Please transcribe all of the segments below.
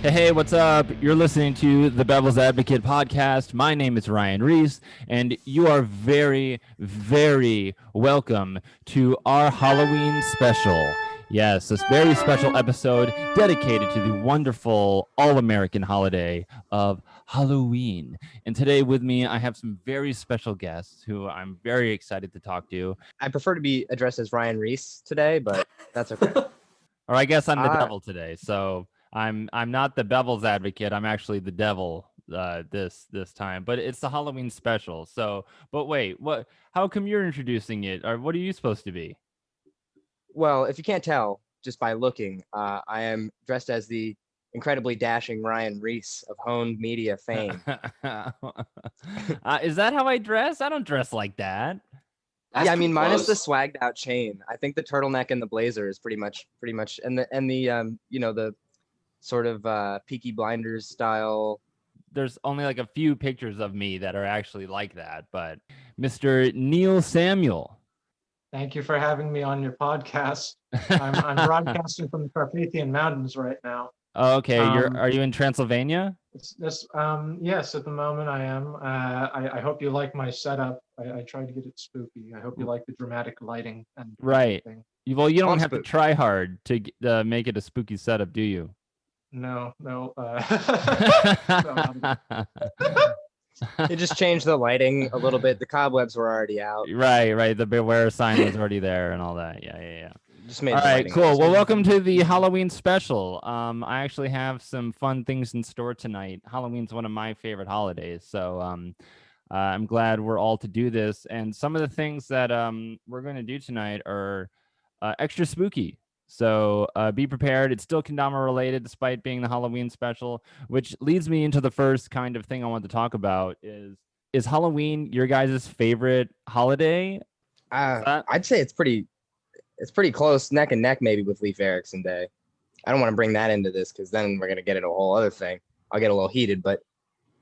Hey, what's up? You're listening to the Bevel's Advocate podcast. My name is Ryan Reese, and you are very, very welcome to our Halloween special. Yes, this very special episode dedicated to the wonderful all-American holiday of Halloween. And today with me, I have some very special guests who I'm very excited to talk to. I prefer to be addressed as Ryan Reese today, but that's okay. Or I guess I'm the devil today. So I'm not the Bevel's advocate. I'm actually the devil this time. But it's the Halloween special. So, but wait, what? How come you're introducing it? Or what are you supposed to be? Well, if you can't tell just by looking, I am dressed as the incredibly dashing Ryan Reese of Honed Media fame. Is that how I dress? I don't dress like that. That's yeah, I mean, minus the swagged out chain. I think the turtleneck and the blazer is pretty much, and the the sort of Peaky Blinders style. There's only like a few pictures of me that are actually like that, but Mr. Neal Samuel. Thank you for having me on your podcast. I'm broadcasting from the Carpathian Mountains right now. Oh, okay. Are you in Transylvania? Yes, at the moment I am. I hope you like my setup. I tried to get it spooky. I hope you like the dramatic lighting and right. Everything. Well, you don't have to try hard to make it a spooky setup, do you? No. It just changed the lighting a little bit. The cobwebs were already out. Right. The beware sign was already there and all that. Yeah. Just made all right, cool. Well, welcome to the Halloween special. I actually have some fun things in store tonight. Halloween's one of my favorite holidays, so I'm glad we're all to do this. And some of the things that we're going to do tonight are extra spooky. So be prepared. It's still Kendama related, despite being the Halloween special, which leads me into the first kind of thing I want to talk about is Halloween your guys' favorite holiday? I'd say it's pretty close, neck and neck, maybe with Leif Erikson Day. I don't want to bring that into this because then we're gonna get into a whole other thing. I'll get a little heated, but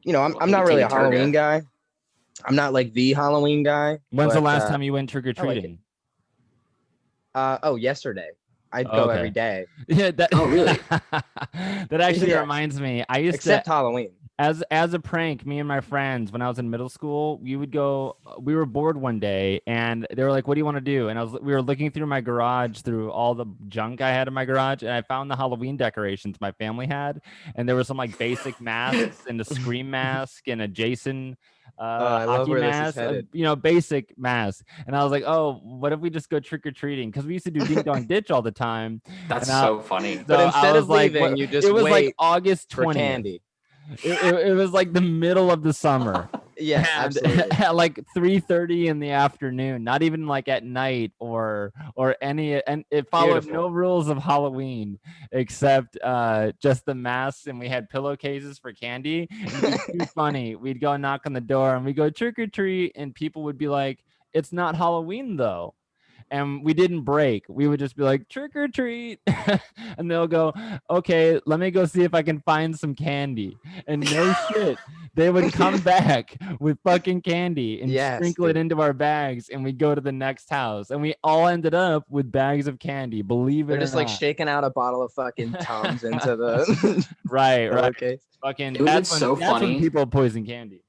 I'm not really a Halloween guy. I'm not like the Halloween guy. When's the last time you went trick or treating? Yesterday. I'd go every day. Yeah. Oh, really? That actually reminds me. I used except Halloween. As a prank, me and my friends, when I was in middle school, we were bored one day and they were like, what do you want to do? And we were looking through my garage, through all the junk I had in my garage. And I found the Halloween decorations my family had. And there were some like basic masks and a Scream mask and a Jason hockey mask, basic mask. And I was like, oh, what if we just go trick-or-treating? Because we used to do ding dong ditch all the time. That's so funny. So but instead of leaving, you just it was wait like August 20th. For candy. It was like the middle of the summer. Yeah, absolutely. At like 3:30 in the afternoon, not even like at night or any, and it followed no rules of Halloween except just the masks, and we had pillowcases for candy. It was too funny. We'd go knock on the door and we go trick or treat, and people would be like, "It's not Halloween though." And we didn't break. We would just be like, trick or treat. And they'll go, okay, let me go see if I can find some candy. And no shit, they would come back with fucking candy and sprinkle it into our bags. And we'd go to the next house. And we all ended up with bags of candy, believe it or not. They're just like shaking out a bottle of fucking Tums into the... right. Okay. Fucking, it would have been so funny. When people poison candy.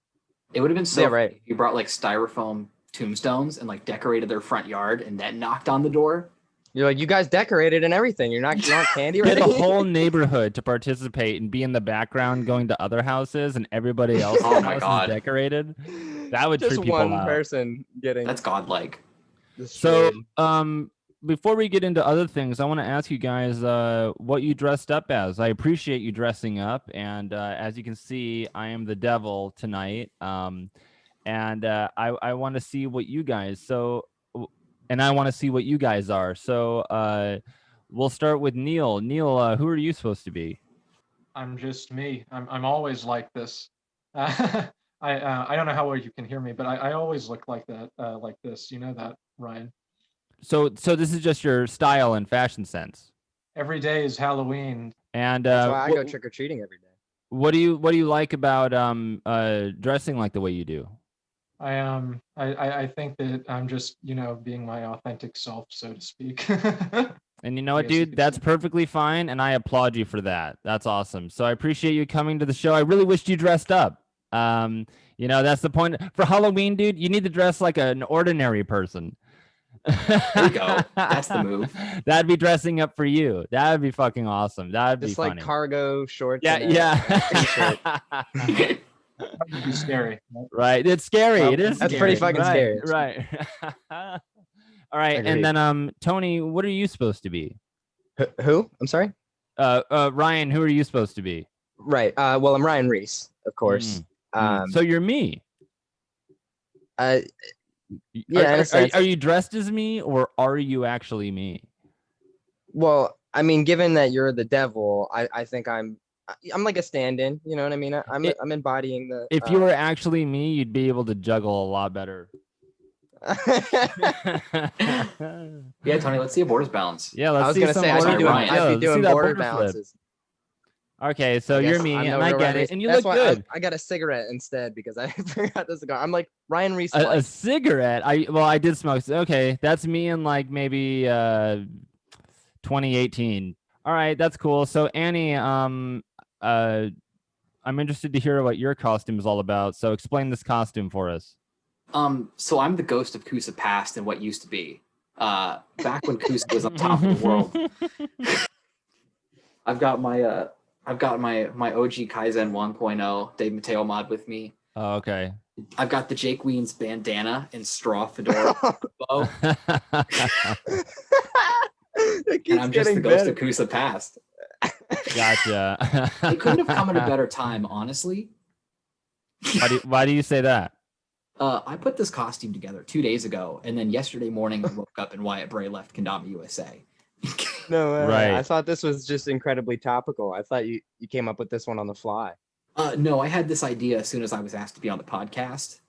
It would have been so funny if you brought like styrofoam tombstones and like decorated their front yard and then knocked on the door. You're like, you guys decorated and everything. You're not candy ready. Get a whole neighborhood to participate and be in the background going to other houses and everybody else is decorated. That would just treat people one out. Person getting that's godlike. So before we get into other things, I want to ask you guys what you dressed up as. I appreciate you dressing up, and as you can see, I am the devil tonight. And I want to see what you guys are. So we'll start with Neal. Neal, who are you supposed to be? I'm just me. I'm always like this. I don't know how well you can hear me, but I always look like that, like this. You know that, Ryan. So this is just your style and fashion sense. Every day is Halloween. And that's why I go trick or treating every day. What do you like about dressing like the way you do? I think that I'm just, being my authentic self, so to speak. And you know what, Yes, you dude? could That's say. perfectly fine, and I applaud you for that. That's awesome. So I appreciate you coming to the show. I really wished you dressed up. You know, that's the point. For Halloween, dude, you need to dress like an ordinary person. There you go. That's the move. That'd be dressing up for you. That'd be fucking awesome. That'd be Just like funny. cargo shorts. Yeah, and a t-shirt. yeah. That would be scary. Right? Right. It's scary. Well, It is that's scary. pretty fucking right, scary. Right. All right. Agreed. And then Tony, what are you supposed to be? Who? I'm sorry. Ryan, who are you supposed to be? Right. Well, I'm Ryan Reese, of course. So you're me. Yeah. In a sense. Are you dressed as me, or are you actually me? Well, I mean, given that you're the devil, I think I'm like a stand-in. You know what I mean? I'm embodying the. If you were actually me, you'd be able to juggle a lot better. Yeah, Tony, let's see a borders balance. Yeah, let's I was see gonna some say border- I'd be doing, Ryan. yeah, I'd be let's see doing that border flip. balances. Okay, so I you're guess me, I'm and no I real get Ryan it, Reese. and you That's look why good. I got a cigarette instead because I forgot the cigar. I'm like Ryan Reese. A cigarette? I did smoke. Okay, that's me in like maybe 2018. All right, that's cool. So Annie, I'm interested to hear what your costume is all about. So explain this costume for us. So I'm the ghost of Kusa past and what used to be. Back when Kusa was on top of the world. I've got my OG Kaizen 1.0 Dave Mateo mod with me. Oh, okay. I've got the Jake Weens bandana and straw fedora bow. And I'm just the ghost of Kusa past. Gotcha. It couldn't have come at a better time, honestly. Why do you say that? I put this costume together 2 days ago, and then yesterday morning I woke up and Wyatt Bray left Kendama, USA. No, Right. I thought this was just incredibly topical. I thought you came up with this one on the fly. No, I had this idea as soon as I was asked to be on the podcast.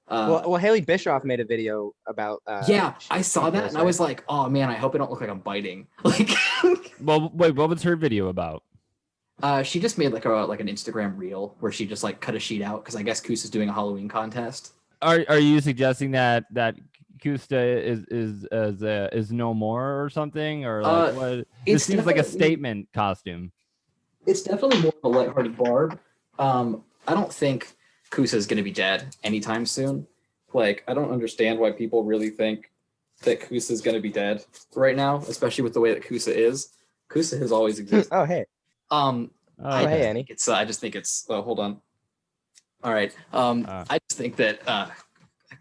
Well, Haley Bischoff made a video about. Yeah, I saw that, and I was like, "Oh man, I hope I don't look like I'm biting." Like, well, wait, what was her video about? she just made like an Instagram reel where she just like cut a sheet out because I guess Kus is doing a Halloween contest. Are you suggesting that Kusta is no more or something, or like what? It seems like a statement costume. It's definitely more of a lighthearted barb. I don't think Kusa is going to be dead anytime soon. Like, I don't understand why people really think that Kusa is going to be dead right now, especially with the way that Kusa is. Kusa has always existed. Oh, hey. Hey, Annie. I just think it's. Oh, hold on. All right. I just think that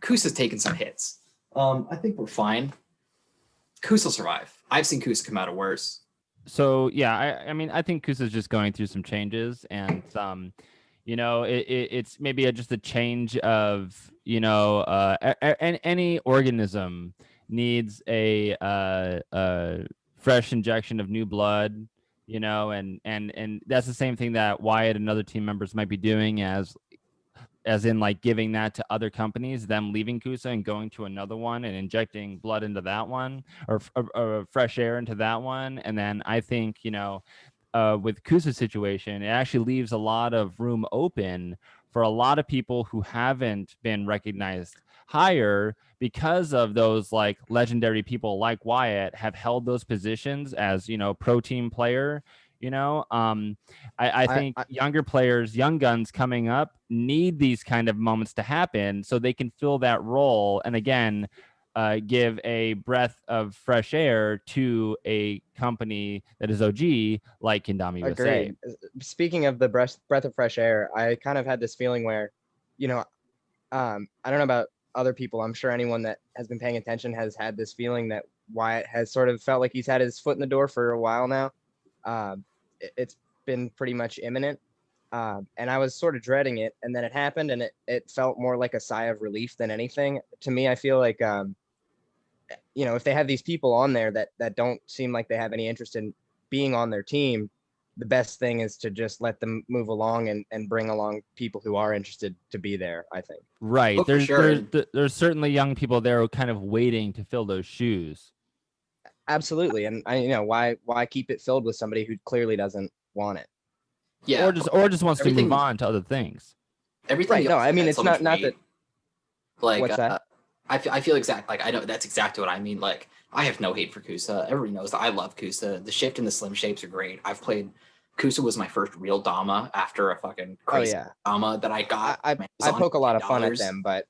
Kusa's taken some hits. I think we're fine. Kusa will survive. I've seen Kusa come out of worse. So yeah, I mean, I think Kusa's just going through some changes, and it's maybe just a change of, any organism needs a fresh injection of new blood, and that's the same thing that Wyatt and other team members might be doing, as in like giving that to other companies, them leaving Kusa and going to another one and injecting blood into that one, or fresh air into that one. And then I think, with Kusa's situation, it actually leaves a lot of room open for a lot of people who haven't been recognized higher because of those like legendary people like Wyatt have held those positions as, pro team player. I think younger players, young guns coming up need these kind of moments to happen so they can fill that role. And again, give a breath of fresh air to a company that is OG like Kendama USA. Agreed. Speaking of the breath of fresh air, I kind of had this feeling where, I don't know about other people. I'm sure anyone that has been paying attention has had this feeling that Wyatt has sort of felt like he's had his foot in the door for a while now. It's been pretty much imminent. And I was sort of dreading it, and then it happened, and it felt more like a sigh of relief than anything. To me, I feel like, if they have these people on there that don't seem like they have any interest in being on their team, the best thing is to just let them move along and bring along people who are interested to be there, I think. Right. There's certainly young people there who are kind of waiting to fill those shoes. Absolutely. And why keep it filled with somebody who clearly doesn't want it? Yeah. Or just wants to move on to other things. Everything. Right. No, I mean, it's not that. Like, what's that? I feel exactly like I know that's exactly what I mean. Like I have no hate for Kusa. Everybody knows that I love Kusa. The shift and the slim shapes are great. I've played. Kusa was my first real Dama after a fucking crazy Dama that I got. I poke a lot of fun at them, but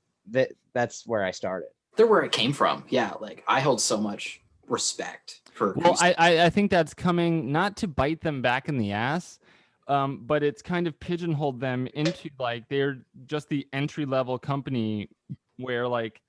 that's where I started. They're where it came from. Yeah, like I hold so much respect for. Well, Kusa. I think that's coming not to bite them back in the ass, but it's kind of pigeonholed them into like they're just the entry level company where like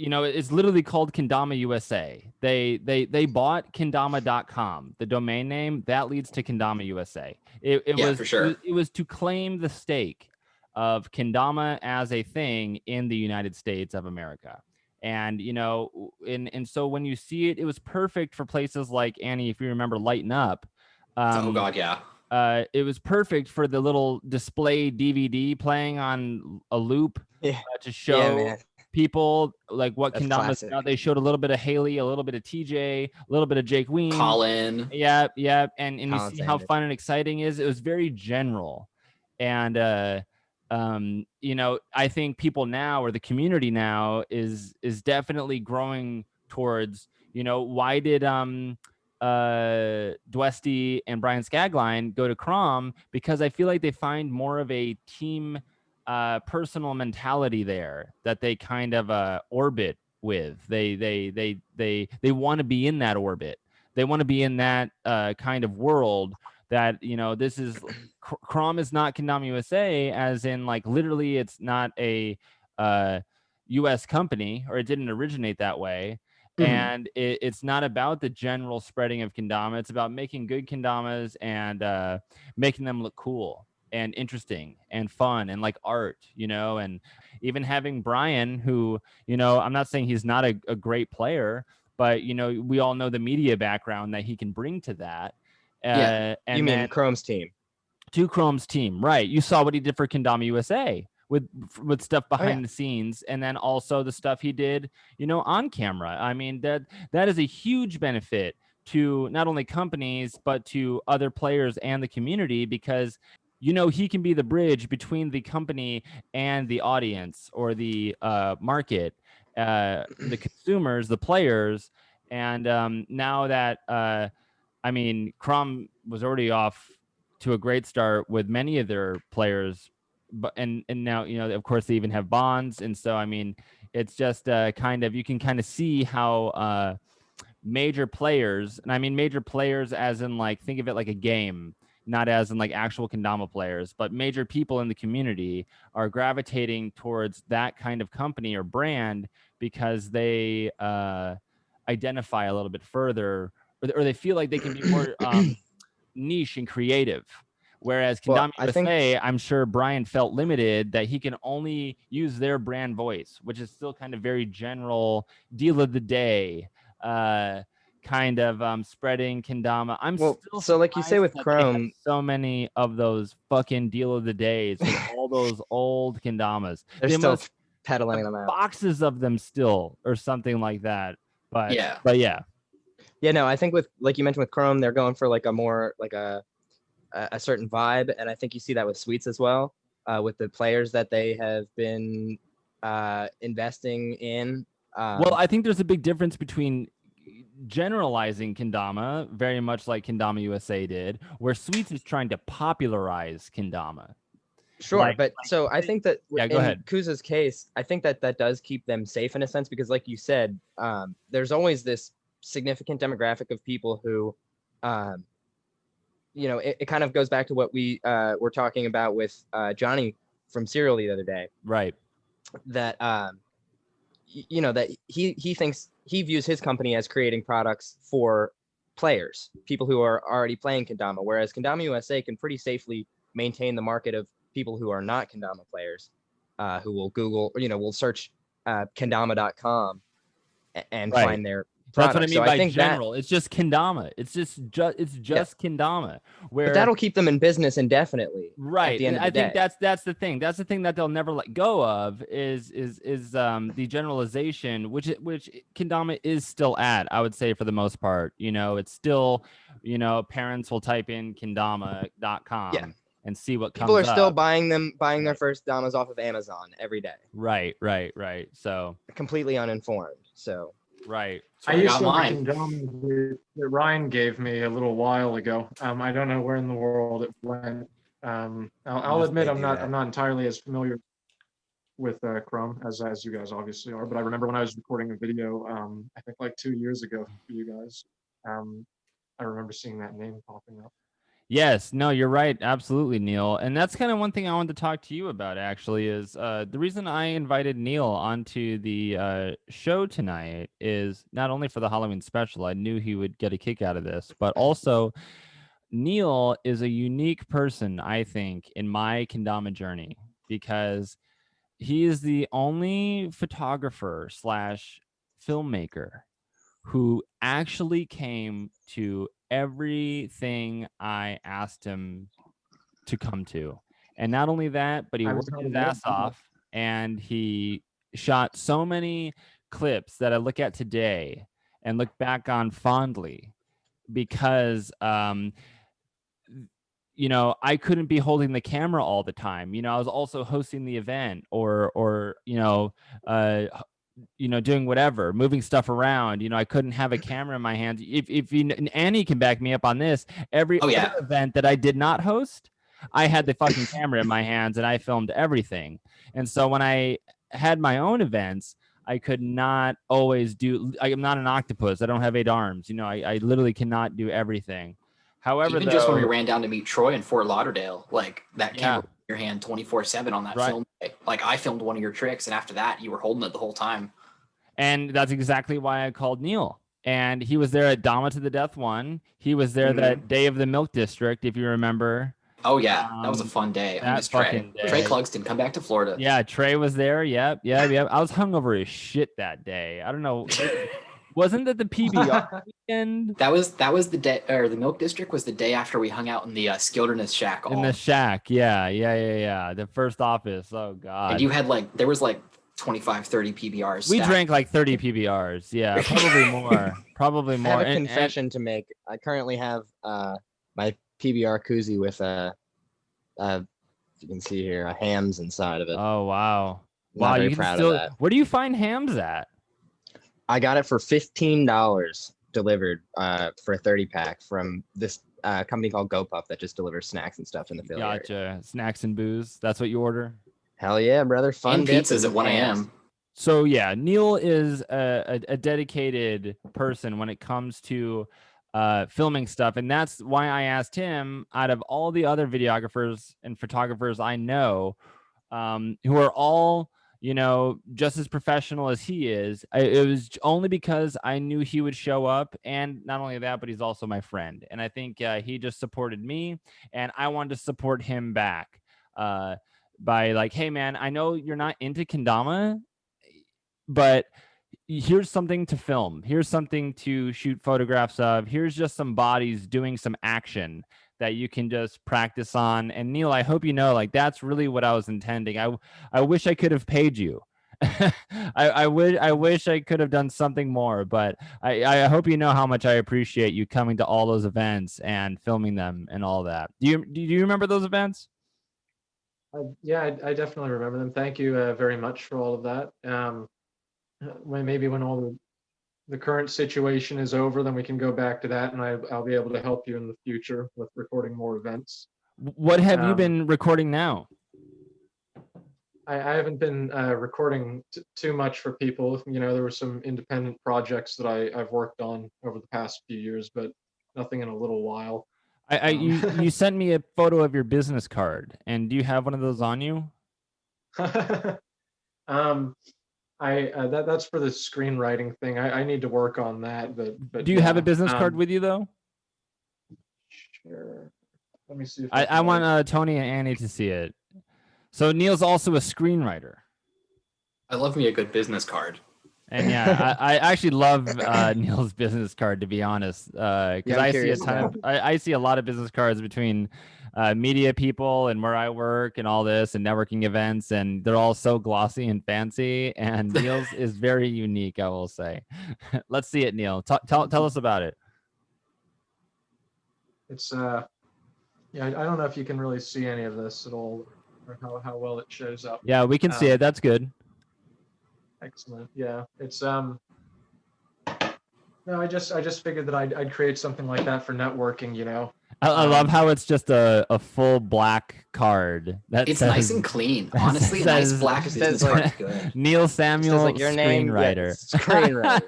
it's literally called Kendama USA. They bought kendama.com, the domain name that leads to Kendama USA. It was for sure. It was to claim the stake of Kendama as a thing in the United States of America. And and so when you see it, it was perfect for places like Annie, if you remember, Lighten Up. Oh God, yeah. It was perfect for the little display DVD playing on a loop to show people like what Kendama's about. They showed a little bit of Haley, a little bit of TJ, a little bit of Jake Ween, Colin. Yeah. And you see how fun and exciting it is. It was very general. And I think people now, or the community now, is definitely growing towards, why did Dwesty and Brian Skagline go to Crom? Because I feel like they find more of a team personal mentality there that they kind of orbit with. They want to be in that orbit. They want to be in that kind of world that, this is Crom is not Kendama USA, as in like literally it's not a US company, or it didn't originate that way. And it's not about the general spreading of kendama. It's about making good kendamas and making them look cool and interesting and fun and like art, and even having Brian, who, I'm not saying he's not a great player, but, we all know the media background that he can bring to that. And you mean Chrome's team? To Chrome's team, right. You saw what he did for Kendama USA with stuff behind the scenes, and then also the stuff he did, on camera. I mean, that is a huge benefit to not only companies, but to other players and the community, because, he can be the bridge between the company and the audience, or the market, the consumers, the players. And now that, Crom was already off to a great start with many of their players, but and now of course they even have bonds, and so it's just kind of, you can kind of see how major players, and I mean major players as in like, think of it like a game, not as in like actual kendama players, but major people in the community are gravitating towards that kind of company or brand because they identify a little bit further, or they feel like they can be more niche and creative. Whereas Kendama USA, I'm sure Brian felt limited that he can only use their brand voice, which is still kind of very general, deal of the day, kind of spreading kendama. So like you say with Chrome, so many of those fucking deal of the days, with all those old kendamas. They're still peddling them out. Boxes of them still, or something like that. But yeah. Yeah, no, I think with, like you mentioned with Chrome, they're going for like a more like a certain vibe, and I think you see that with Sweets as well, with the players that they have been investing in. Well, I think there's a big difference between generalizing kendama, very much like Kendama USA did, where Sweets is trying to popularize kendama. Sure, but so I think that go ahead. Kuza's case, I think that does keep them safe in a sense, because like you said, there's always this significant demographic of people who, it kind of goes back to what we were talking about with Johnny from Serial the other day. Right. That, that he thinks, he views his company as creating products for players, people who are already playing kendama, whereas Kendama USA can pretty safely maintain the market of people who are not kendama players, who will Google, will search kendama.com and find their product. That's what I mean by general. It's just kendama. It's just kendama. But that'll keep them in business indefinitely. Right. At the end of the I day. think that's the thing. That's the thing that they'll never let go of is the generalization, which kendama is still at, I would say, for the most part. It's still, parents will type in kendama.com. and see what People comes are still up. buying their Right. first damas off of Amazon every day. Right. So Completely uninformed. So right. So I I used got to have a mine. Kendama that Ryan gave me a little while ago. I don't know where in the world it went. I'll Just admit they do that. I'm not entirely as familiar with Chrome as you guys obviously are, but I remember when I was recording a video, I think like 2 years ago for you guys, I remember seeing that name popping up. Yes, no, you're right. Absolutely, Neal. And that's kind of one thing I wanted to talk to you about, actually, is the reason I invited Neal onto the show tonight is not only for the Halloween special, I knew he would get a kick out of this, but also Neal is a unique person, I think, in my Kendama journey, because he is the only photographer slash filmmaker who actually came to everything I asked him to come to. And not only that, but he I was worked not his aware of ass that. off, and he shot so many clips that I look at today and look back on fondly because I couldn't be holding the camera all the time. I was also hosting the event or doing whatever, moving stuff around. I couldn't have a camera in my hands. If and Annie can back me up on this, every other event that I did not host, I had the fucking camera in my hands and I filmed everything. And so when I had my own events, I could not always do. I am not an octopus. I don't have 8 arms. I literally cannot do everything. However, Even just when we ran down to meet Troy in Fort Lauderdale, like that camera in your hand 24/7 on that film day. Like I filmed one of your tricks, and after that, you were holding it the whole time. And that's exactly why I called Neal. And he was there at Dama to the Death 1. He was there that day of the Milk District, if you remember. Oh yeah, that was a fun day. I miss Trey. Trey Clugston, come back to Florida. Yeah, Trey was there. Yep. I was hungover as shit that day. I don't know. Wasn't that the PBR weekend? That was the day, or the Milk District was the day after we hung out in the Skilderness Shack. In the shack, yeah. The first office. Oh god. And you had there was 25, 30 PBRs. We drank like 30 PBRs. Yeah, probably more. Probably more. I have a confession to make. I currently have my PBR koozie with you can see here, hams inside of it. Oh wow. Not very proud of that. Where do you find hams at? I got it for $15 delivered for a 30-pack from this company called GoPuff that just delivers snacks and stuff in the Philly area. Gotcha. Snacks and booze. That's what you order? Hell yeah, brother. Fun and pizzas at 1 a.m. So yeah, Neal is a dedicated person when it comes to filming stuff. And that's why I asked him, out of all the other videographers and photographers I know, who are all just as professional as he is, it was only because I knew he would show up. And not only that, but he's also my friend. And I think he just supported me, and I wanted to support him back by like, hey man, I know you're not into Kendama, but here's something to film. Here's something to shoot photographs of. Here's just some bodies doing some action that you can just practice on. And Neal, I hope that's really what I was intending. I wish I could have paid you. I wish I could have done something more, but I hope you know how much I appreciate you coming to all those events and filming them and all that. Do you remember those events? Yeah, I definitely remember them. Thank you very much for all of that. When all the current situation is over, then we can go back to that, and I'll be able to help you in the future with recording more events. What have you been recording now? I haven't been recording too much for people. There were some independent projects that I've worked on over the past few years, but nothing in a little while. You sent me a photo of your business card, and do you have one of those on you? That's for the screenwriting thing. I need to work on that, but do you have a business card with you though? Sure. Let me see if I want Tony and Annie to see it. So Neal's also a screenwriter. I love me a good business card. And yeah, I actually love Neal's business card, to be honest, because I see a ton of I see a lot of business cards between media people and where I work and all this and networking events, and they're all so glossy and fancy. And Neal's is very unique, I will say. Let's see it, Neal. Tell us about it. It's Yeah, I don't know if you can really see any of this at all, or how well it shows up. Yeah, we can see it. That's good. Excellent. Yeah, it's No, I just figured that I'd create something like that for networking. I love how it's just a full black card that It's says, nice and clean. Honestly, a says- nice black It business says, like- card's good. Neil It Samuel, says like your name, yeah, screenwriter.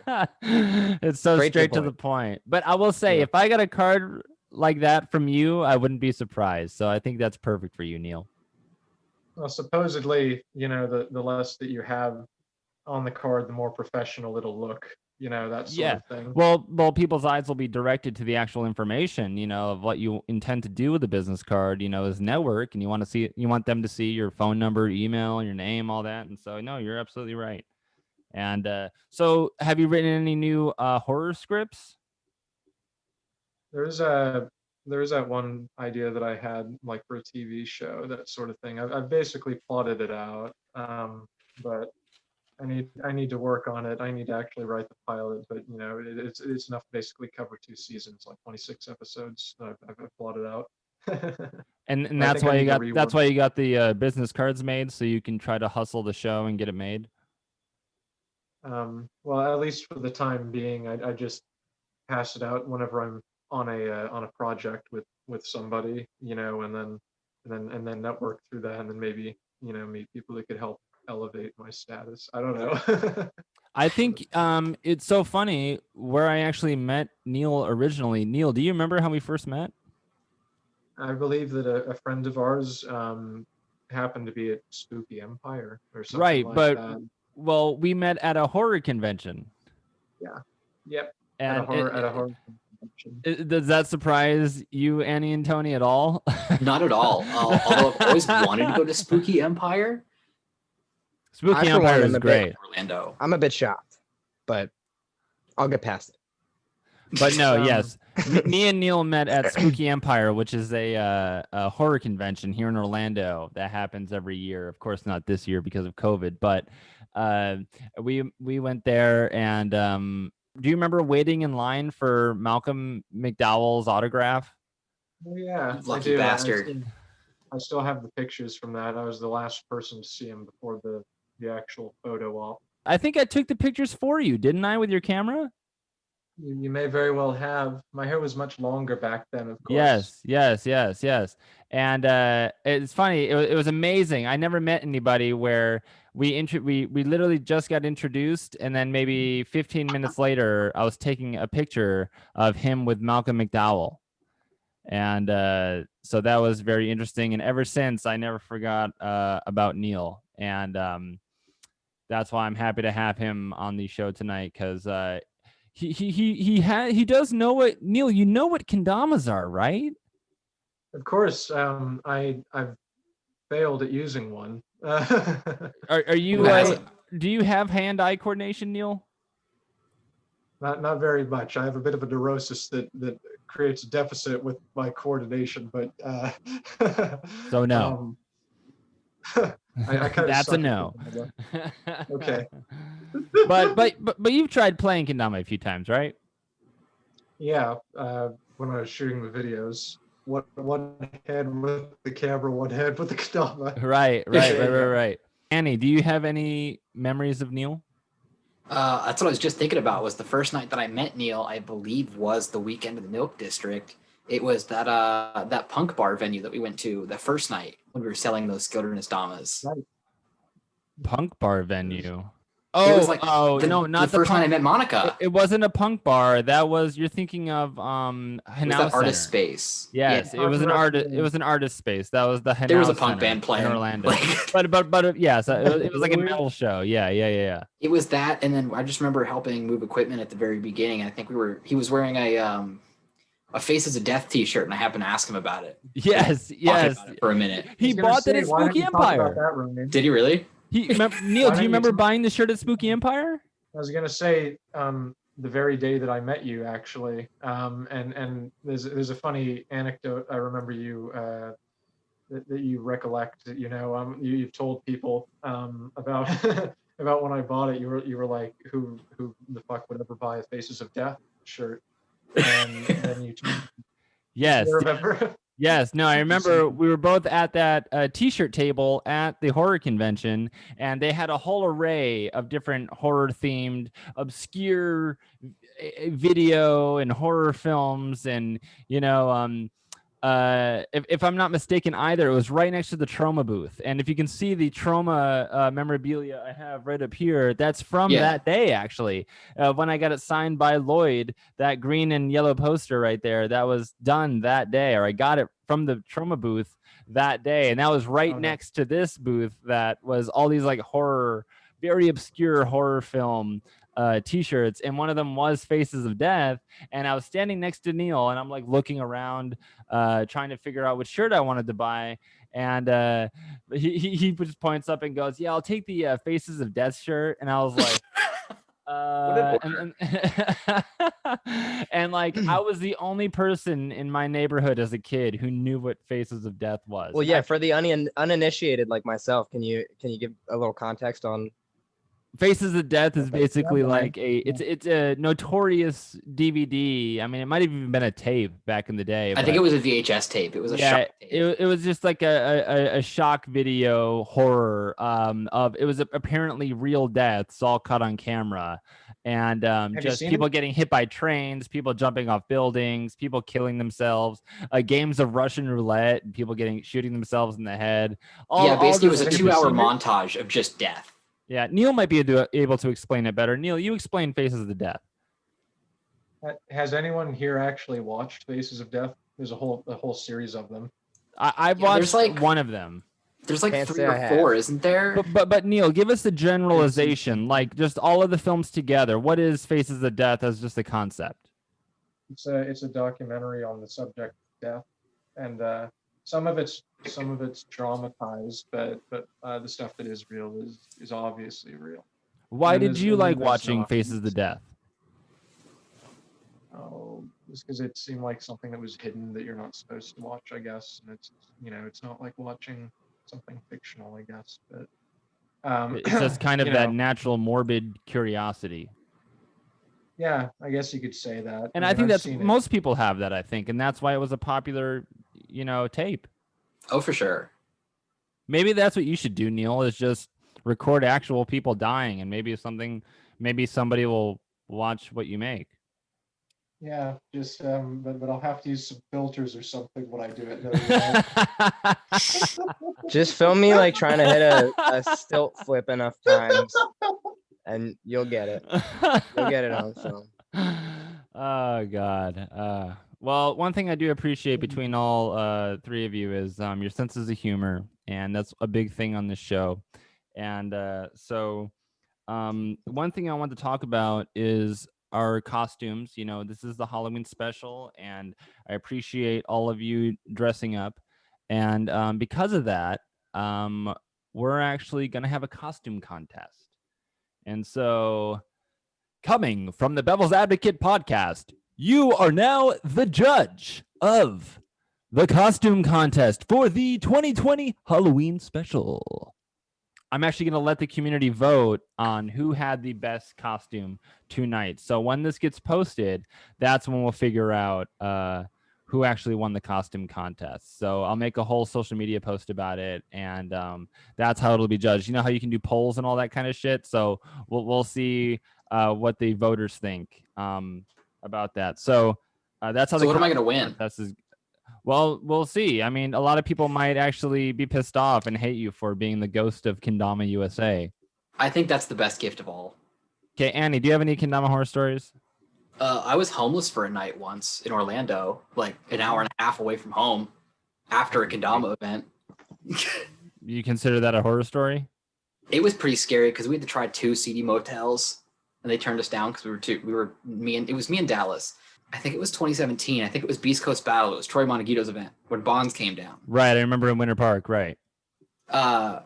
screenwriter. It's so straight to the point. But I will say, Yeah. if I got a card like that from you, I wouldn't be surprised. So I think that's perfect for you, Neil. Well, supposedly, the less that you have on the card, the more professional it'll look. That sort of thing. Well, people's eyes will be directed to the actual information, of what you intend to do with the business card, is network, and you want them to see your phone number, email, your name, all that. And so, no, you're absolutely right. And so have you written any new horror scripts? There's that one idea that I had, like, for a TV show, that sort of thing. I've basically plotted it out, but I need to work on it. I need to actually write the pilot, but it's enough to basically cover 2 seasons, like 26 episodes that I've plotted out. And I that's think I why need to you got the business cards made, so you can try to hustle the show and get it made. Well, at least for the time being, I just pass it out whenever I'm on a project with somebody, and then network through that, and then maybe meet people that could help elevate my status. I don't know. I think it's so funny where I actually met Neil originally. Neil, do you remember how we first met? I believe that a friend of ours happened to be at Spooky Empire or something Right, like but that. well, we met at a horror convention. Yeah. Yep. And at a horror convention. Does that surprise you, Annie and Tony, at all? Not at all. Although I've always wanted to go to Spooky Empire. Spooky I, for one, Empire am is a bit- great. Orlando. I'm a bit shocked, but I'll get past it. But no, yes. Me and Neil met at Spooky Empire, which is a horror convention here in Orlando that happens every year. Of course, not this year because of COVID, but we went there. And do you remember waiting in line for Malcolm McDowell's autograph? Oh, yeah, You lucky I do. bastard. I still have the pictures from that. I was the last person to see him before the actual photo op. I think I took the pictures for you, didn't I, with your camera? You may very well have. My hair was much longer back then, of course. Yes. And it's funny. It was amazing. I never met anybody where we literally just got introduced, and then maybe 15 minutes later, I was taking a picture of him with Malcolm McDowell. And so that was very interesting. And ever since, I never forgot about Neil. And that's why I'm happy to have him on the show tonight, because he does know what, Neil, you know what kendamas are, right? Of course. I've failed at using one. Are you Who hasn't? do you have hand-eye coordination, Neil? Not very much. I have a bit of a neurosis that creates a deficit with my coordination, but So no. I kind of That's a suck at no. kendama. Okay. but you've tried playing kendama a few times, right? Yeah, when I was shooting the videos, one hand with the camera, one hand with the kendama. Right. Annie, do you have any memories of Neil? That's what I was just thinking about. Was the first night that I met Neil, I believe, was the weekend of the Milk District. It was that punk bar venue that we went to the first night when we were selling those Skilderness Damas. Right. Punk bar venue. It was like no, not the first night I met Monica. It wasn't a punk bar. That was, you're thinking of It was Hanau that artist Center. space. Yes, Yeah. it was an artist. It was an artist space. That was the Hanau There was a punk Center band playing in Orlando. like- but yes, it was like a metal show. Yeah. It was that, and then I just remember helping move equipment at the very beginning. I think he was wearing a Faces of Death T-shirt, and I happened to ask him about it. Yes. About it for a minute. He bought that at Spooky Empire. Did he really? Neil, do you remember buying the shirt at Spooky Empire? I was gonna say the very day that I met you, actually, and there's a funny anecdote I remember you that you recollect. You've told people about about when I bought it. You were like, who the fuck would ever buy a Faces of Death shirt? And then you Yes. remember? Yes, no, I remember we were both at that t-shirt table at the horror convention, and they had a whole array of different horror-themed, obscure video and horror films, and if I'm not mistaken either, it was right next to the Trauma booth. And if you can see the Trauma memorabilia I have right up here, that's from that day, actually. When I got it signed by Lloyd, that green and yellow poster right there, that was done that day, or I got it from the Trauma booth that day. And that was right next to this booth that was all these like horror, very obscure horror film t-shirts, and one of them was Faces of Death, and I was standing next to Neal, and I'm like looking around trying to figure out which shirt I wanted to buy, and he just points up and goes, yeah, I'll take the Faces of Death shirt. And I was like and like I was the only person in my neighborhood as a kid who knew what Faces of Death was. Well, yeah, for the uninitiated like myself, can you give a little context on? Faces of Death is basically like it's a notorious DVD. I mean, it might have even been a tape back in the day. I think it was a VHS tape. It was a shock tape. It was just like a shock video horror of it was apparently real deaths all caught on camera, and just people getting hit by trains, people jumping off buildings, people killing themselves, games of Russian roulette, and people shooting themselves in the head. Basically it was a 2-hour montage of just death. Yeah, Neal might be able to explain it better. Neal, you explain Faces of Death. Has anyone here actually watched Faces of Death? There's a whole series of them. I've watched one of them. There's like 3 or 4, isn't there? But Neal, give us a generalization, like just all of the films together. What is Faces of Death as just a concept? It's a documentary on the subject of death, and some of it's dramatized, but the stuff that is real is obviously real. Why did you like watching Faces of Death? Oh, just because it seemed like something that was hidden that you're not supposed to watch, I guess. And it's not like watching something fictional, I guess. But it's just kind of that natural morbid curiosity. Yeah, I guess you could say that. And I think that's most people have that, I think, and that's why it was a popular, tape. Oh, for sure. Maybe that's what you should do, Neal, is just record actual people dying, and maybe somebody will watch what you make. Yeah, just but I'll have to use some filters or something when I do it. Just film me like trying to hit a stilt flip enough times, and you'll get it. You'll get it on film. Oh God. Well, one thing I do appreciate between all 3 of you is your senses of humor, and that's a big thing on this show. And so one thing I want to talk about is our costumes. This is the Halloween special, and I appreciate all of you dressing up. And because of that, we're actually going to have a costume contest. And so, coming from the Bevel's Advocate podcast, you are now the judge of the costume contest for the 2020 Halloween special. I'm actually going to let the community vote on who had the best costume tonight. So when this gets posted, that's when we'll figure out who actually won the costume contest. So I'll make a whole social media post about it, and that's how it'll be judged. You know how you can do polls and all that kind of shit? So we'll see what the voters think about that. So that's how. So what am I going to win? Well, we'll see. I mean, a lot of people might actually be pissed off and hate you for being the ghost of Kendama, USA. I think that's the best gift of all. Okay, Annie, do you have any Kendama horror stories? I was homeless for a night once in Orlando, like an hour and a half away from home after a Kendama event. You consider that a horror story? It was pretty scary because we had to try 2 seedy motels, and they turned us down because it was me and Dallas. I think it was 2017. I think it was Beast Coast Battle. It was Troy Monagito's event when Bonds came down. Right. I remember in Winter Park. Right.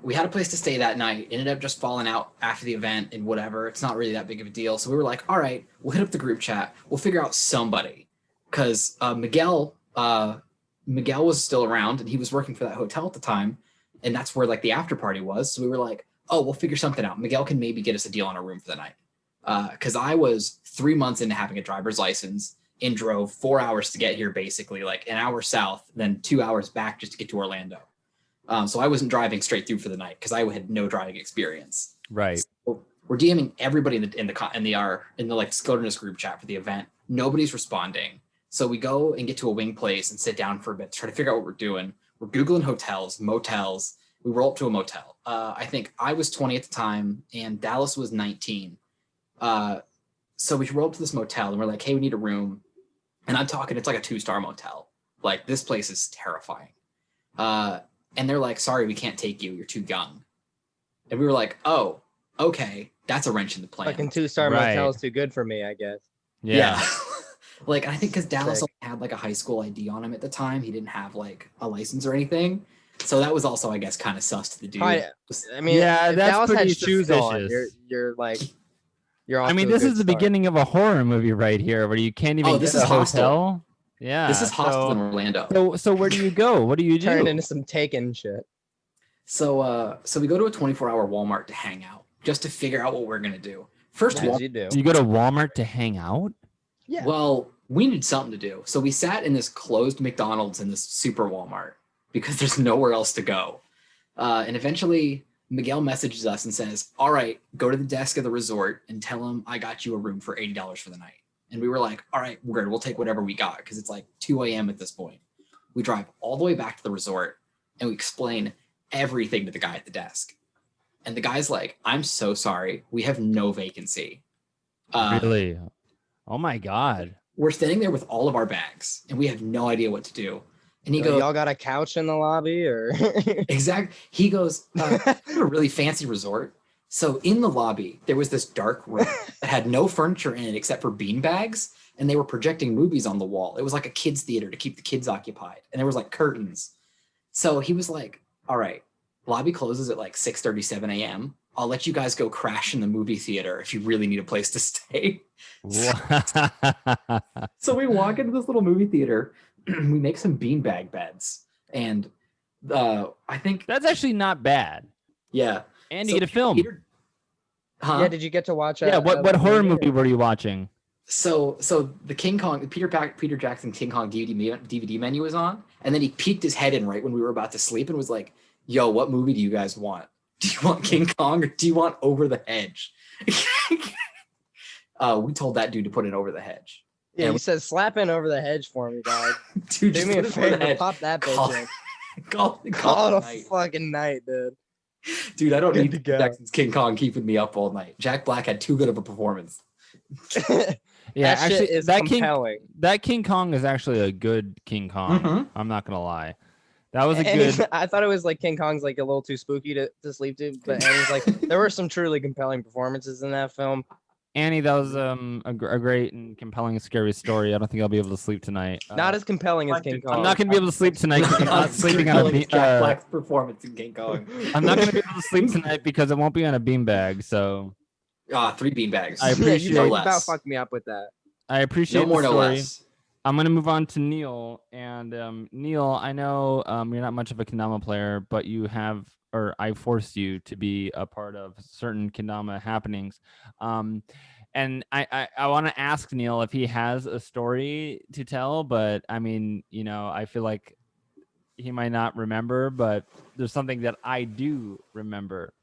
We had a place to stay that night. Ended up just falling out after the event and whatever. It's not really that big of a deal. So we were like, all right, we'll hit up the group chat. We'll figure out somebody. Because Miguel was still around, and he was working for that hotel at the time. And that's where like the after party was. So we were like, oh, we'll figure something out. Miguel can maybe get us a deal on a room for the night. Because I was 3 months into having a driver's license. and drove 4 hours to get here, basically like an hour south, then 2 hours back just to get to Orlando. So I wasn't driving straight through for the night because I had no driving experience. Right. So we're DMing everybody in the like Skilderness group chat for the event. Nobody's responding. So we go and get to a wing place and sit down for a bit to try to figure out what we're doing. We're Googling hotels, motels. We roll up to a motel. I think I was 20 at the time and Dallas was 19. So we roll up to this motel and we're like, hey, we need a room. And I'm talking, it's like a 2-star motel. Like, this place is terrifying. And they're like, sorry, we can't take you. You're too young. And we were like, oh, okay. That's a wrench in the plan. Fucking 2-star motel is too good for me, I guess. Yeah. Like, I think because Dallas only had like a high school ID on him at the time. He didn't have like a license or anything. So that was also, I guess, kind of sus to the dude. I mean, yeah, if that's Dallas pretty had shoes on, suspicious. you're like, you're off I mean, to a this good is the start. beginning of a horror movie right here, where you can't even this get is a Hostel. hotel. Yeah, This is Hostel in Orlando. So where do you go? What do you do? Turned into some Taken shit. So we go to a 24-hour Walmart to hang out, just to figure out what we're gonna do. First of all, you do. Do you go to Walmart to hang out? Yeah. well, we needed something to do. So we sat in this closed McDonald's in this super Walmart because there's nowhere else to go. And eventually Miguel messages us and says, all right, go to the desk of the resort and tell him I got you a room for $80 for the night. And we were like, all right, we're good. We'll take whatever we got because it's like 2 a.m. at this point. We drive all the way back to the resort and we explain everything to the guy at the desk. And the guy's like, I'm so sorry. We have no vacancy. Really? Oh my God. We're standing there with all of our bags and we have no idea what to do. And he goes, y'all got a couch in the lobby or? exactly. He goes, a really fancy resort. So in the lobby, there was this dark room that had no furniture in it except for bean bags. And they were projecting movies on the wall. It was like a kids theater to keep the kids occupied. And there was like curtains. So he was like, all right, lobby closes at like 6:37 a.m. I'll let you guys go crash in the movie theater if you really need a place to stay. So we walk into this little movie theater. We make some beanbag beds. And I think That's actually not bad. yeah. And So you get a film. Yeah, did you get to watch? What horror movie were you watching? So the King Kong, Peter Jackson King Kong DVD menu was on, and then he peeked his head in right when we were about to sleep and was like, "Yo, what movie do you guys want? Do you want King Kong or do you want Over the Hedge?" We told that dude to put it Over the Hedge. Yeah, he says slap in Over the Hedge for me, dog. Dude, Do just me a put it over the favor, hedge. pop that Call- bitch in. Call Call it it a a night. fucking night, dude. Dude, I don't Good need to go. Jackson's King Kong keeping me up all night. Jack Black had too good of a performance. Yeah, that shit is compelling. That King Kong is actually a good King Kong. Mhm. I'm not gonna lie. That was a And good. I thought it was like King Kong's like a little too spooky to sleep to, but Annie's like there were some truly compelling performances in that film. Annie, that was a great and compelling, scary story. I don't think I'll be able to sleep tonight. Not as compelling as King Kong. I'm not gonna be able to sleep tonight because I'm not sleeping on a Jack Black's performance in King Kong. I'm not gonna be able to sleep tonight because it won't be on a beanbag. So 3 beanbags. I Yeah, appreciate you no about less. fucked me up with that. I appreciate No more, the no story. less. I'm gonna move on to Neal, and Neal, I know you're not much of a Kendama player, but you have, or I forced you to be a part of certain Kendama happenings. And I want to ask Neal if he has a story to tell, but I mean, I feel like he might not remember, but there's something that I do remember,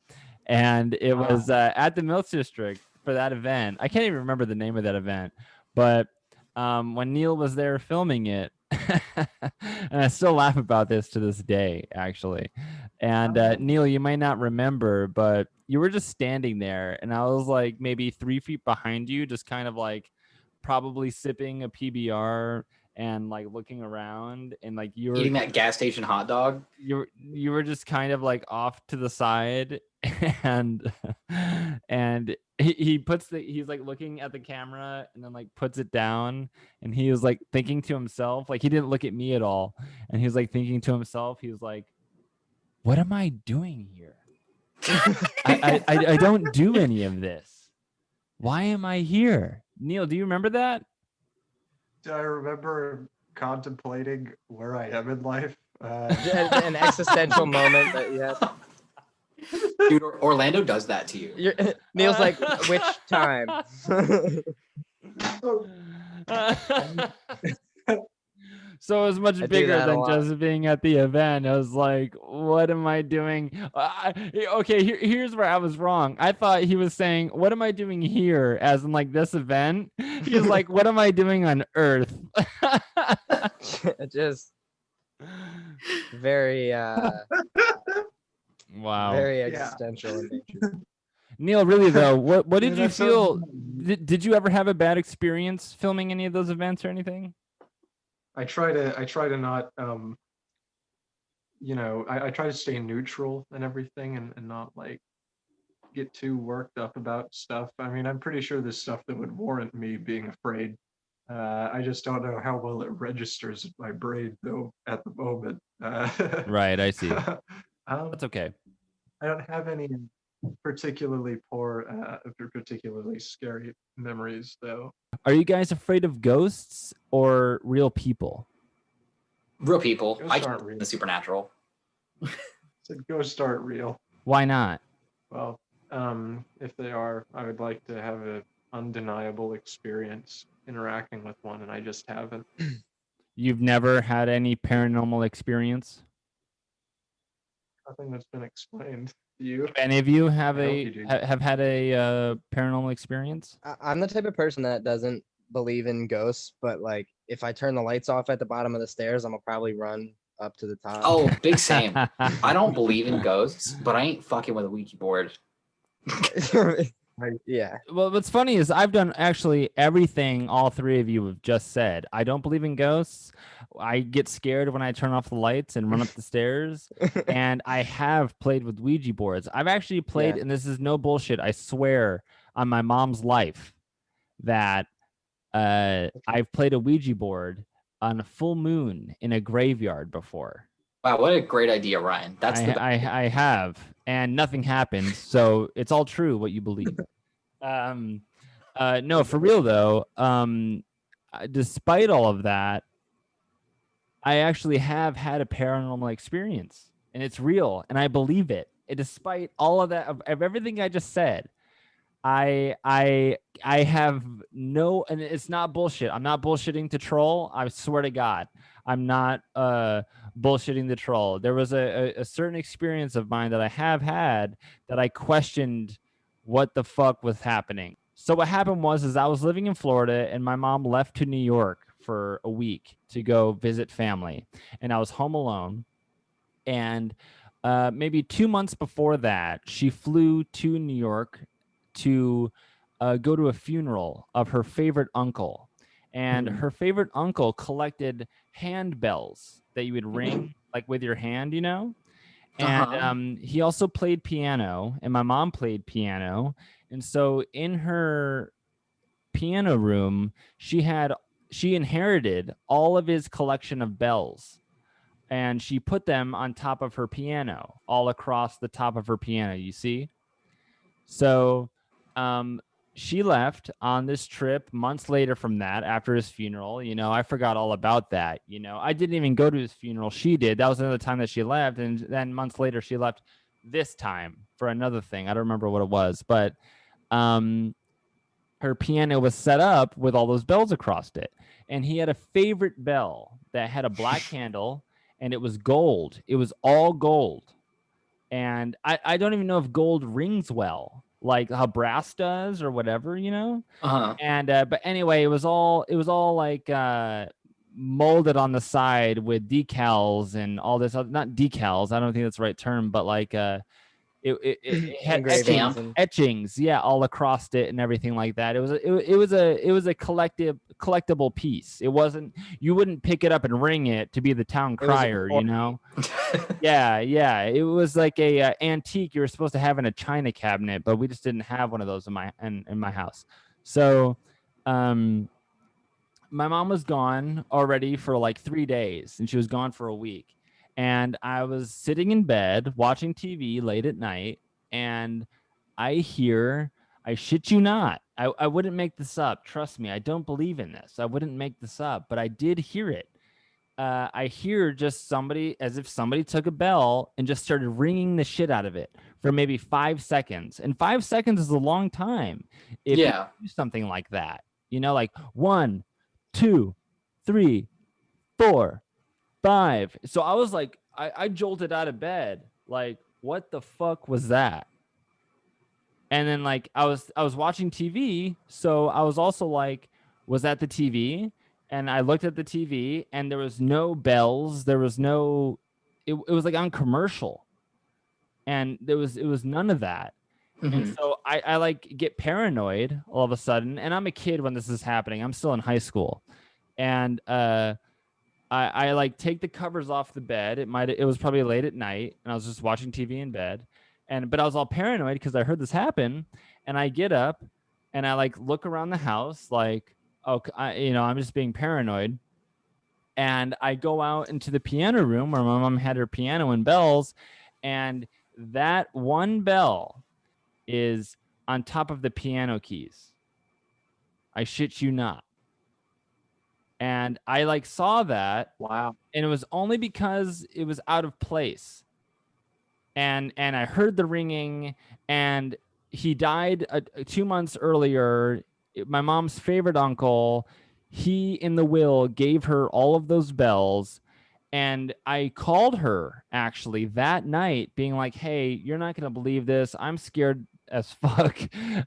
and it was at the Mills District for that event. I can't even remember the name of that event, but when Neal was there filming it, and I still laugh about this to this day, actually. And Neal, you might not remember, but you were just standing there, and I was like maybe 3 feet behind you, just kind of like probably sipping a PBR and like looking around, and like you were Eating that gas station hot dog. you were just kind of like off to the side, and he's like looking at the camera and then like puts it down, and he was like thinking to himself, like he didn't look at me at all, and he was like thinking to himself, he was like, what am I doing here? I don't do any of this. Why am I here? Neal, do you remember that? Do I remember contemplating where I am in life? An existential moment that you had. Dude, Orlando does that to you. Neil's like, which time? So it was much I do bigger that a than lot. just being at the event. I was like, what am I doing? Okay, here's where I was wrong. I thought he was saying, what am I doing here? As in like this event. He's like, what am I doing on Earth? Just very Wow. very Yeah. existential in nature. Neal, really though, what Yeah, did you that sounds feel? nice. Did you ever have a bad experience filming any of those events or anything? I try to not I try to stay neutral and everything and not like get too worked up about stuff. I mean, I'm pretty sure there's stuff that would warrant me being afraid. I just don't know how well it registers in my brain though at the moment. Right, I see. Um, That's okay. I don't have any particularly particularly scary memories though. Are you guys afraid of ghosts or real people? Real people. Ghosts I can aren't believe real. in the supernatural. Said ghosts aren't real. Why not? Well, if they are, I would like to have an undeniable experience interacting with one, and I just haven't. You've never had any paranormal experience? Nothing that's been explained to you. Any of you have I hope you do. have had a paranormal experience? I'm the type of person that doesn't believe in ghosts, but like if I turn the lights off at the bottom of the stairs, I'm gonna probably run up to the top. Oh, big same. I don't believe in ghosts, but I ain't fucking with a Ouija board. Yeah. Well, what's funny is I've done actually everything all three of you have just said. I don't believe in ghosts. I get scared when I turn off the lights and run up the stairs. And I have played with Ouija boards. I've actually played, Yeah. and this is no bullshit, I swear on my mom's life that I've played a Ouija board on a full moon in a graveyard before. Wow, what a great idea, Ryan. That's I have, and nothing happened. So it's all true what you believe. No, for real though. Despite all of that, I actually have had a paranormal experience, and it's real, and I believe it. And despite all of that, of everything I just said, I have no, and it's not bullshit. I'm not bullshitting to troll. I swear to God, I'm not bullshitting the troll. There was a certain experience of mine that I have had that I questioned what the fuck was happening. So what happened was I was living in Florida and my mom left to New York for a week to go visit family, and I was home alone. And maybe 2 months before that, she flew to New York to go to a funeral of her favorite uncle. And her favorite uncle collected handbells that you would ring like with your hand, you know? And he also played piano, and my mom played piano. And so in her piano room, she inherited all of his collection of bells, and she put them on top of her piano, all across the top of her piano, you see? So she left on this trip months later from that, after his funeral. You know, I forgot all about that. You know, I didn't even go to his funeral. She did. That was another time that she left. And then months later, she left this time for another thing. I don't remember what it was, but her piano was set up with all those bells across it. And he had a favorite bell that had a black handle, and it was gold. It was all gold. And I don't even know if gold rings well, like how brass does or whatever, you know? And but anyway, it was all like molded on the side with decals and all this other, not decals, I don't think that's the right term, but like it had etchings, yeah, all across it and everything like that. It was a collectible piece. It wasn't, you wouldn't pick it up and ring it to be the town crier, you know? yeah, it was like a antique you were supposed to have in a china cabinet, but we just didn't have one of those in my house. So my mom was gone already for like 3 days, and she was gone for a week. And I was sitting in bed watching TV late at night, and I shit you not, I wouldn't make this up. Trust me, I don't believe in this. I wouldn't make this up, but I did hear it. I hear just somebody, as if somebody took a bell and just started ringing the shit out of it for maybe 5 seconds. And 5 seconds is a long time if you do something like that. You know, like 1, 2, 3, 4, 5. So I was like, I jolted out of bed. Like, what the fuck was that? And then like I was watching TV, so I was also like, was that the TV? And I looked at the TV, and there was no bells. There was no. It was like on commercial, and it was none of that. And so I like get paranoid all of a sudden, and I'm a kid when this is happening. I'm still in high school, and I like take the covers off the bed. It was probably late at night, and I was just watching TV in bed, but I was all paranoid because I heard this happen, and I get up, and I like look around the house like, oh, I'm just being paranoid, and I go out into the piano room where my mom had her piano and bells, and that one bell is on top of the piano keys. I shit you not. And I like saw that. Wow. And it was only because it was out of place. And I heard the ringing, and he died 2 months earlier. My mom's favorite uncle, he in the will gave her all of those bells. And I called her actually that night being like, hey, you're not going to believe this. I'm scared as fuck.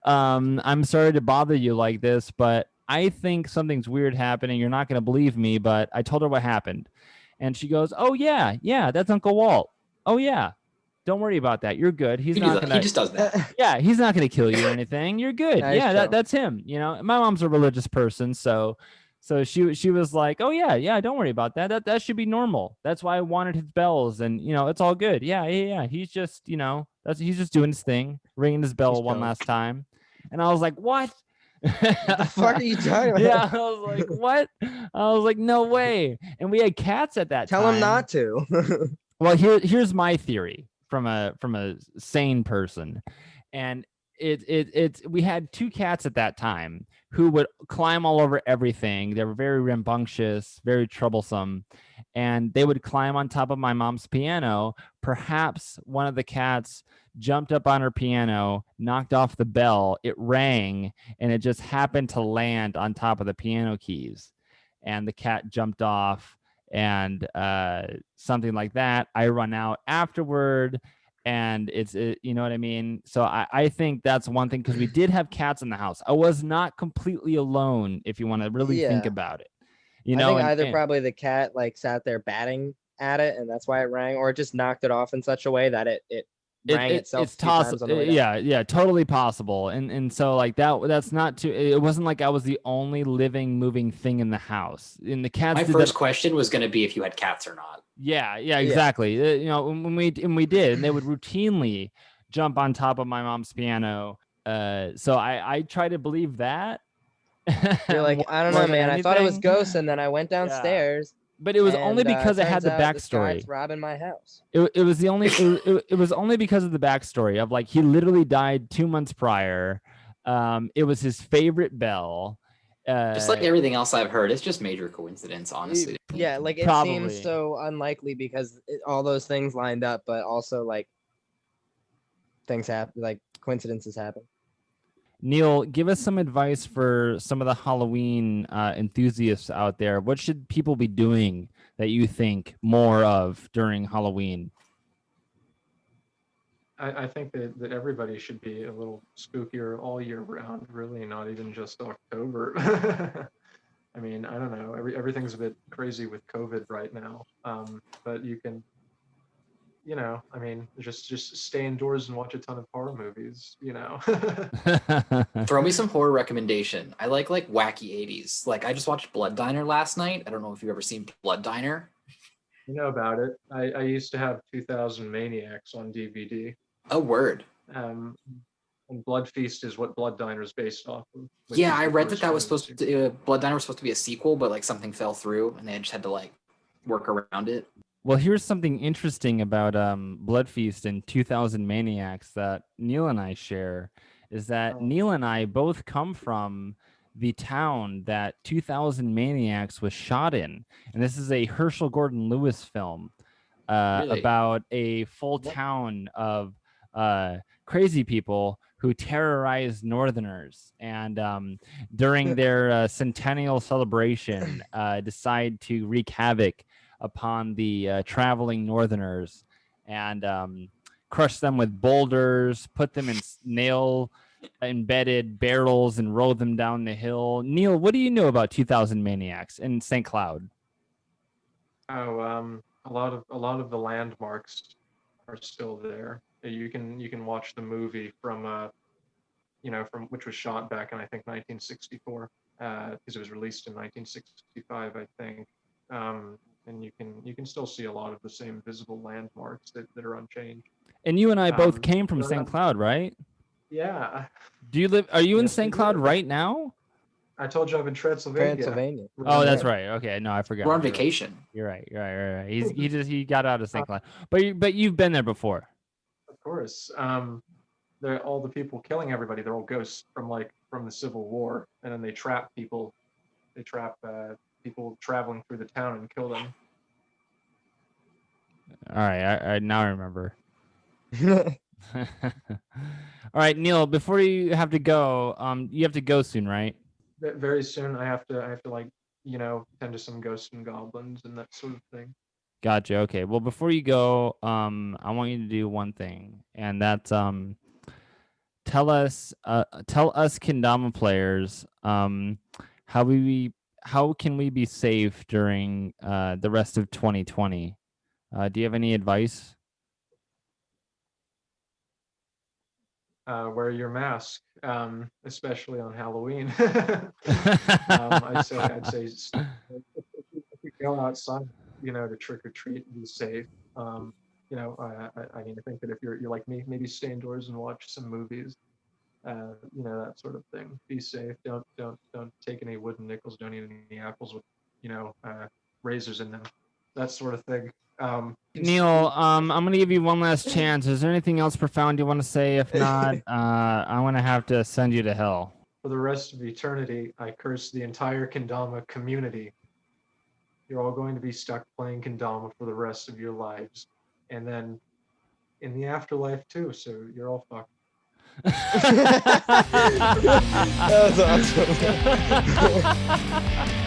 I'm sorry to bother you like this, but I think something's weird happening. You're not going to believe me, but I told her what happened. And she goes, oh, yeah, that's Uncle Walt. Oh, yeah. Don't worry about that. You're good. He's not going to. He just does that. Yeah, he's not going to kill you or anything. You're good. Nice Yeah, joke. that's him. You know, my mom's a religious person, so she was like, oh yeah, don't worry about that. That should be normal. That's why I wanted his bells, and it's all good. Yeah. He's just he's just doing his thing, ringing his bell one last time, and I was like, what? What the fuck are you talking about? Yeah, I was like, what? I was like, no way. And we had cats at that time. Tell him not to. Well, here's my theory from a sane person, and we had 2 cats at that time who would climb all over everything. They were very rambunctious, very troublesome, and they would climb on top of my mom's piano. Perhaps one of the cats jumped up on her piano, knocked off the bell, it rang, and it just happened to land on top of the piano keys, and the cat jumped off, and something like that. I run out afterward, and you know what I mean? So I think that's one thing, because we did have cats in the house. I was not completely alone, if you want to really think about it. I think either probably the cat like sat there batting at it, and that's why it rang, or it just knocked it off in such a way that it rang itself. It's possible. Yeah, totally possible. And so like that's not too. It wasn't like I was the only living, moving thing in the house. In the cats. My first question was going to be if you had cats or not. Yeah, exactly. When we did, and they would routinely jump on top of my mom's piano. So I try to believe that. You're like, I don't know, man. I thought it was ghosts, and then I went downstairs. Yeah. But it was only because it had the backstory. This guy's robbing my house. It was the only. It was only because of the backstory of like he literally died 2 months prior. It was his favorite bell. Just like everything else I've heard, it's just major coincidence, honestly. Yeah, like it seems so unlikely because all those things lined up, but also like things happen, like coincidences happen. Neal, give us some advice for some of the Halloween enthusiasts out there. What should people be doing that you think more of during Halloween? I think that everybody should be a little spookier all year round, really, not even just October. I mean, I don't know. Everything's a bit crazy with COVID right now. But you can, I mean, just stay indoors and watch a ton of horror movies, Throw me some horror recommendation. I like wacky 80s. Like I just watched Blood Diner last night. I don't know if you've ever seen Blood Diner. You know about it. I used to have 2000 Maniacs on DVD. A word. And Blood Feast is what Blood Diner is based off of. Yeah, I read that was supposed to Blood Diner was supposed to be a sequel, but like something fell through and they just had to like work around it. Well, here's something interesting about Blood Feast and 2000 Maniacs that Neal and I share, is that Neal and I both come from the town that 2000 Maniacs was shot in. And this is a Herschel Gordon Lewis film Really? about a full town of crazy people who terrorized Northerners, and during their centennial celebration, decide to wreak havoc upon the traveling Northerners and crush them with boulders, put them in nail embedded barrels, and roll them down the hill. Neal, what do you know about 2000 Maniacs in St. Cloud? Oh, a lot of the landmarks are still there. You can watch the movie from from which was shot back in I think 1964, because it was released in 1965, I think. And you can still see a lot of the same visible landmarks that are unchanged. And you and I both came from but, St. Cloud, right? Yeah. Do you live? Are you in Yes, we St. Cloud do. right now? I told you I'm in Transylvania. Transylvania. Oh, that's right. Okay, no, I forgot. We're on vacation. You're right. You're right. He got out of St. Cloud, but you've been there before. Of course. They're all the people killing everybody. They're all ghosts from the Civil War, and then they trap people. They trap people traveling through the town and kill them. All right, I now remember. All right, Neal. Before you have to go, you have to go soon, right? Very soon, I have to tend to some ghosts and goblins and that sort of thing. Gotcha. Okay. Well, before you go, I want you to do one thing, and that's tell us Kendama players, how can we be safe during the rest of 2020? Do you have any advice? Wear your mask, especially on Halloween. I'd say if you go outside, to trick or treat, be safe. I think that if you're like me, maybe stay indoors and watch some movies. That sort of thing. Be safe. Don't take any wooden nickels. Don't eat any apples with razors in them. That sort of thing. Neal, I'm gonna give you one last chance. Is there anything else profound you want to say? If not, I'm gonna have to send you to hell. For the rest of eternity, I curse the entire Kendama community. You're all going to be stuck playing Kendama for the rest of your lives, and then in the afterlife too. So you're all fucked. That was awesome.